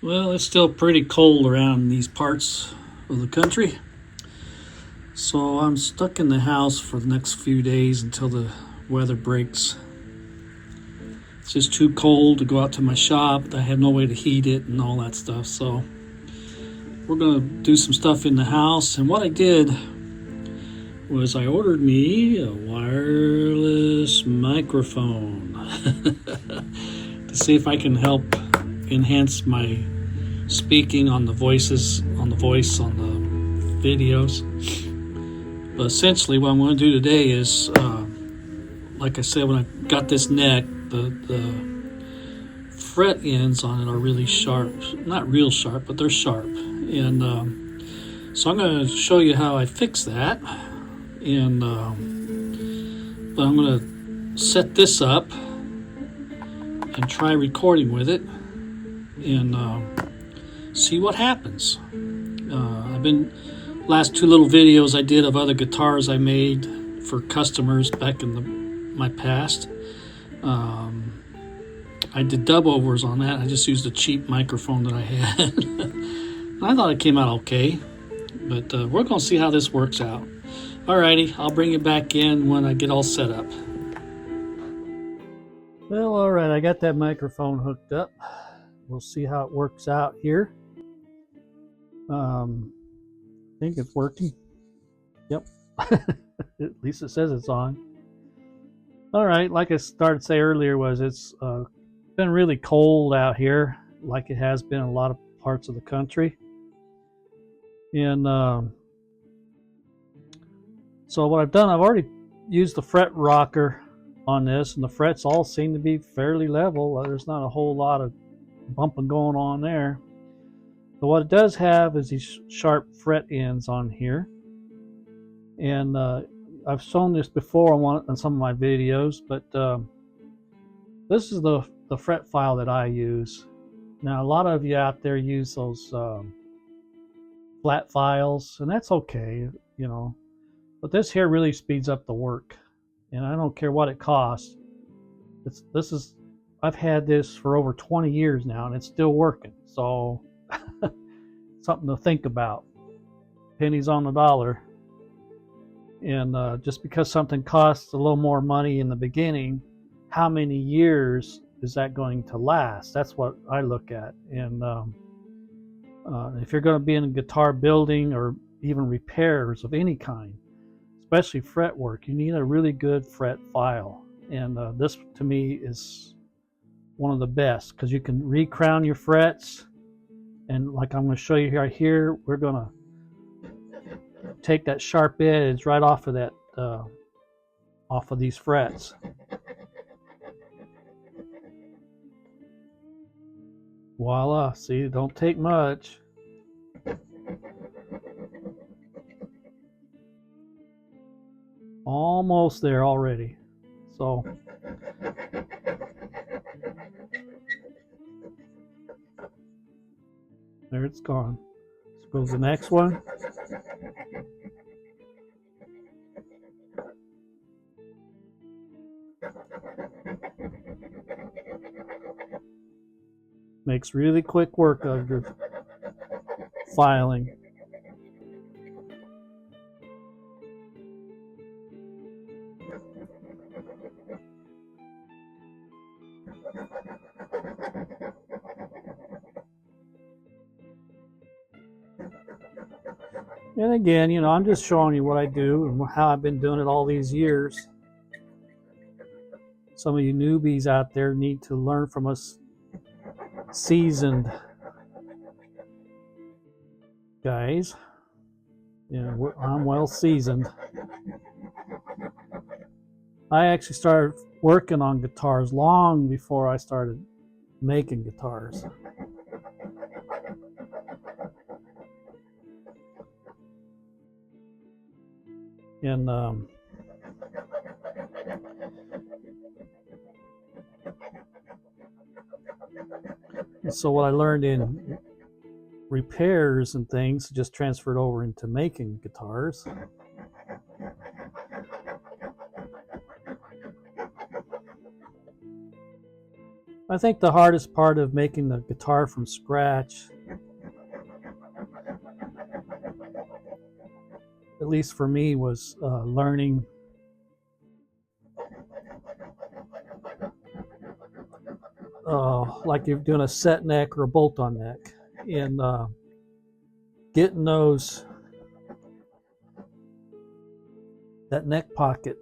Well, it's still pretty cold around these parts of the country, so I'm stuck in the house for the next few days until the weather breaks. It's just too cold to go out to my shop. I have no way to heat it and all that stuff, so we're gonna do some stuff in the house. And what I did was I ordered me a wireless microphone to see if I can help enhance my speaking on the voices, on the voice, on the videos. But essentially, what I'm going to do today is, like I said, when I got this neck, the fret ends on it are really sharp. Not real sharp, but they're sharp. And so I'm going to show you how I fix that. And but I'm going to set this up and try recording with it and see what happens. I've been last two little videos I did of other guitars I made for customers back in my past. I did dub overs on that. I just used a cheap microphone that I had. And I thought it came out okay, but we're going to see how this works out. Alrighty, I'll bring it back in when I get all set up. Well, alright, I got that microphone hooked up. We'll see how it works out here. I think it's working. Yep. At least it says it's on. Alright, like I started to say earlier, it's been really cold out here, like it has been in a lot of parts of the country. And so what I've done, I've already used the fret rocker on this, and the frets all seem to be fairly level. There's not a whole lot of bumping going on there. But what it does have is these sharp fret ends on here. And I've shown this before on some of my videos, but this is the fret file that I use. Now, a lot of you out there use those flat files, and that's okay, you know. But this here really speeds up the work, and I don't care what it costs. I've had this for over 20 years now, and it's still working. So something to think about. Pennies on the dollar. And just because something costs a little more money in the beginning, how many years is that going to last? That's what I look at. And if you're going to be in guitar building or even repairs of any kind, especially fret work, you need a really good fret file. And this, to me, is one of the best because you can recrown your frets. And like I'm going to show you right here, we're going to take that sharp edge right off of that, off of these frets. Voila! See, it don't take much. Almost there already. So there it's gone. Let's go to the next one. Makes really quick work of your filing. And again, you know, I'm just showing you what I do and how I've been doing it all these years. Some of you newbies out there need to learn from us seasoned guys. You know, I'm well seasoned. I actually started working on guitars long before I started making guitars. And so what I learned in repairs and things just transferred over into making guitars. I think the hardest part of making the guitar from scratch, at least for me, was learning like you're doing a set neck or a bolt-on neck, and getting that neck pocket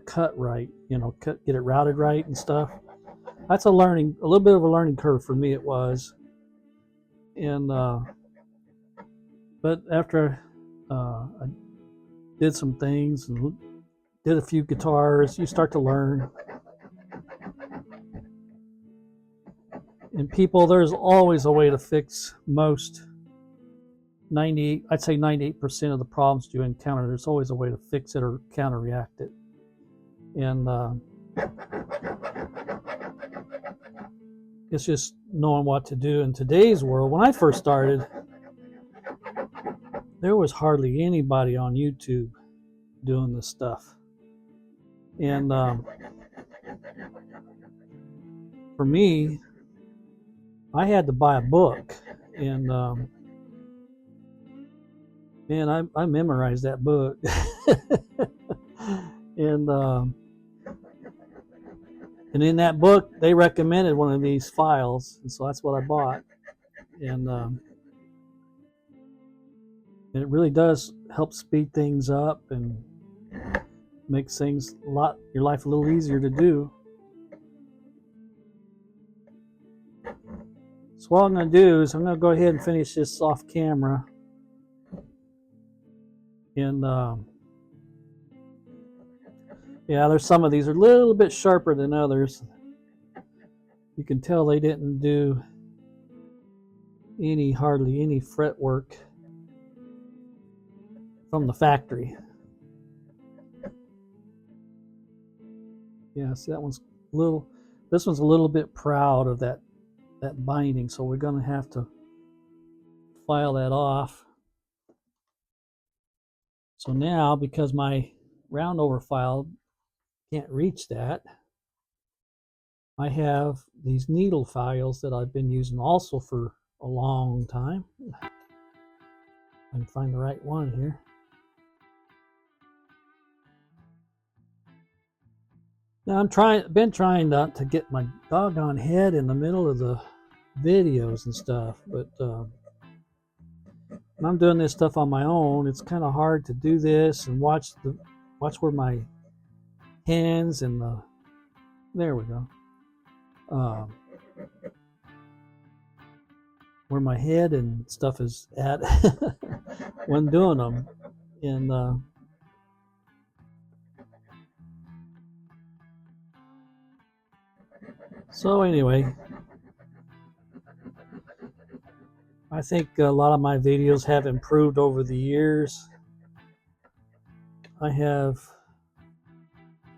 cut right, get it routed right and stuff. That's a little bit of a learning curve for me. It was, and but after I did some things and did a few guitars, you start to learn. And people, there's always a way to fix most 98, I'd say 98% of the problems you encounter. There's always a way to fix it or counter-react it. And it's just knowing what to do in today's world. When I first started, there was hardly anybody on YouTube doing this stuff. And for me, I had to buy a book, and man, I memorized that book. And in that book, they recommended one of these files, and so that's what I bought. And it really does help speed things up and makes things your life a little easier to do. So what I'm going to do is I'm going to go ahead and finish this off camera. And yeah, there's some of these are a little bit sharper than others. You can tell they didn't do hardly any fret work from the factory. Yeah, see, this one's a little bit proud of that binding, so we're going to have to file that off. So now, because my roundover file can't reach that, I have these needle files that I've been using also for a long time. I can find the right one here. Now been trying not to get my doggone head in the middle of the videos and stuff, but when I'm doing this stuff on my own, it's kind of hard to do this and watch where my hands and there we go, where my head and stuff is at when doing them. And so anyway, I think a lot of my videos have improved over the years. I have,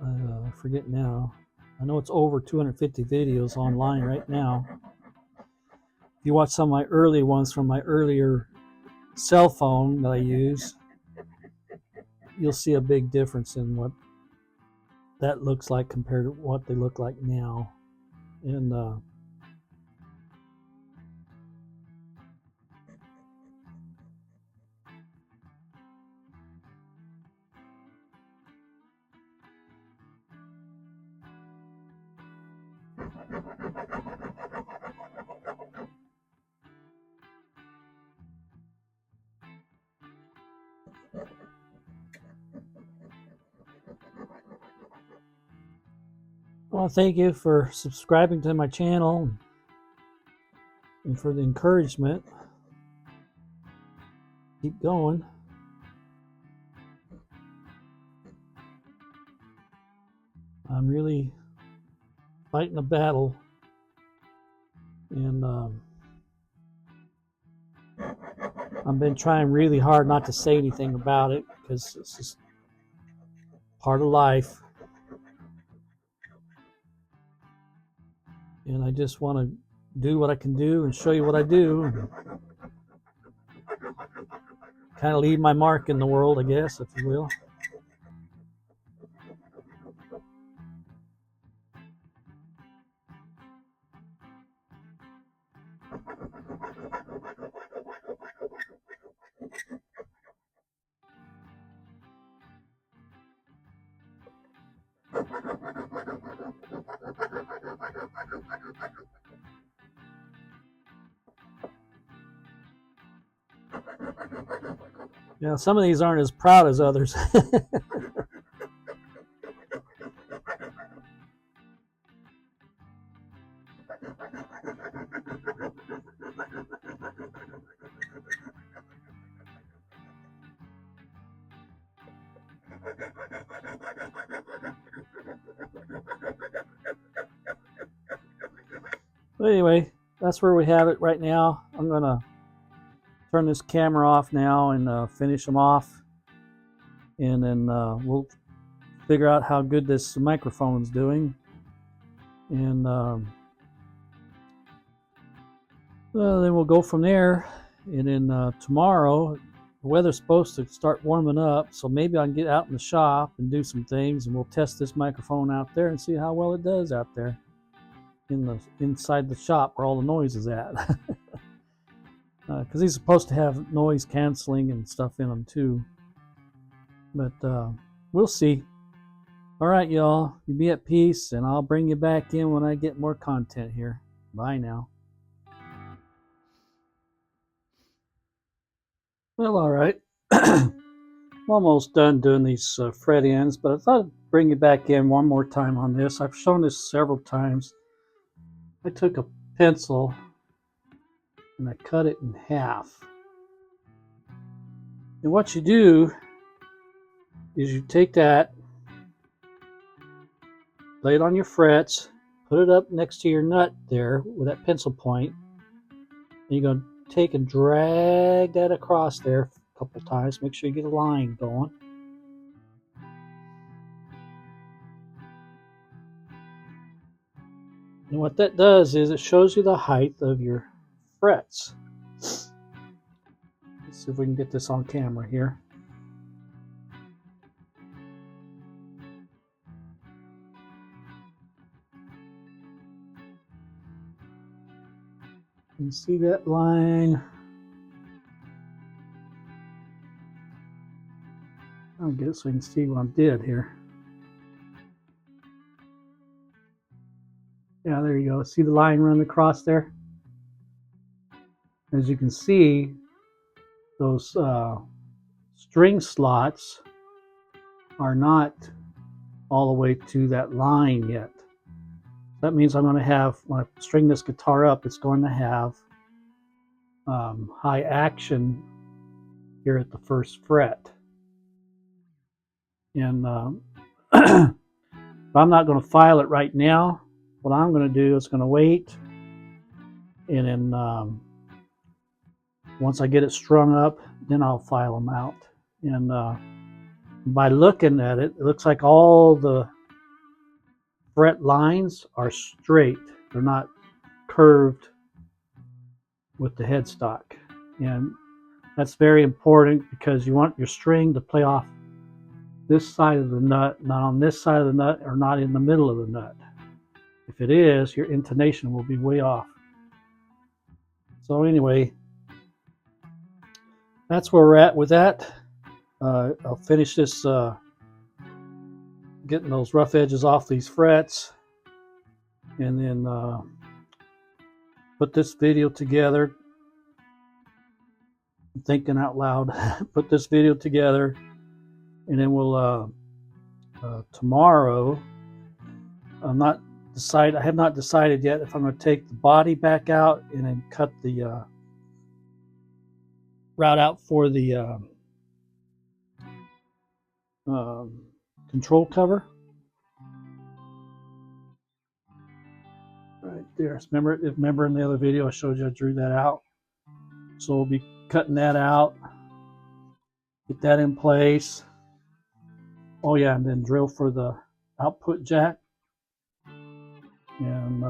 I forget now, I know it's over 250 videos online right now. If you watch some of my early ones from my earlier cell phone that I use, you'll see a big difference in what that looks like compared to what they look like now. And well, thank you for subscribing to my channel and for the encouragement. Keep going. I'm really fighting a battle, and I've been trying really hard not to say anything about it because it's just part of life. And I just want to do what I can do and show you what I do, and kind of leave my mark in the world, I guess, if you will. Yeah, some of these aren't as proud as others. But anyway, that's where we have it right now. I'm going to turn this camera off now and finish them off. And then we'll figure out how good this microphone's doing. And then we'll go from there. And then tomorrow, the weather's supposed to start warming up. So maybe I can get out in the shop and do some things. And we'll test this microphone out there and see how well it does out there inside the shop where all the noise is at. Because he's supposed to have noise canceling and stuff in them too. But we'll see. All right, y'all. You be at peace, and I'll bring you back in when I get more content here. Bye now. Well, all right. I'm almost done doing these fret ends, but I thought I'd bring you back in one more time on this. I've shown this several times. I took a pencil and I cut it in half. And what you do is you take that, lay it on your frets, put it up next to your nut there with that pencil point, and you're going to take and drag that across there a couple times. Make sure you get a line going. And what that does is it shows you the height of your frets. Let's see if we can get this on camera here. You can see that line. I'll get it so you can see what I did here. Yeah, there you go. See the line running across there? As you can see, those string slots are not all the way to that line yet. That means I'm going to have, when I string this guitar up, it's going to have high action here at the first fret. And I'm not going to file it right now. What I'm going to do is going to wait, and then once I get it strung up, then I'll file them out. And by looking at it, it looks like all the fret lines are straight. They're not curved with the headstock. And that's very important because you want your string to play off this side of the nut, not on this side of the nut, or not in the middle of the nut. If it is, your intonation will be way off. So anyway, that's where we're at with that. I'll finish this, getting those rough edges off these frets, and then put this video together. I'm thinking out loud. Put this video together, and then we'll tomorrow. I have not decided yet if I'm going to take the body back out and then cut the route out for the control cover. Right there. Remember in the other video I showed you I drew that out. So we'll be cutting that out. Get that in place. Oh yeah, and then drill for the output jack. And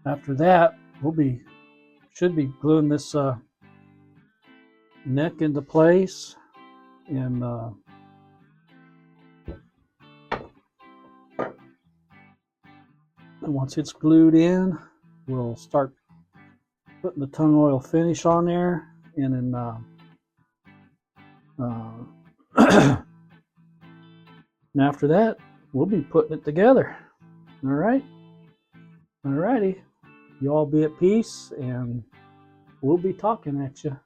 after that, should be gluing this neck into place, and once it's glued in, we'll start putting the tung oil finish on there, and then and after that, we'll be putting it together. All right. All righty. You all be at peace, and we'll be talking at you.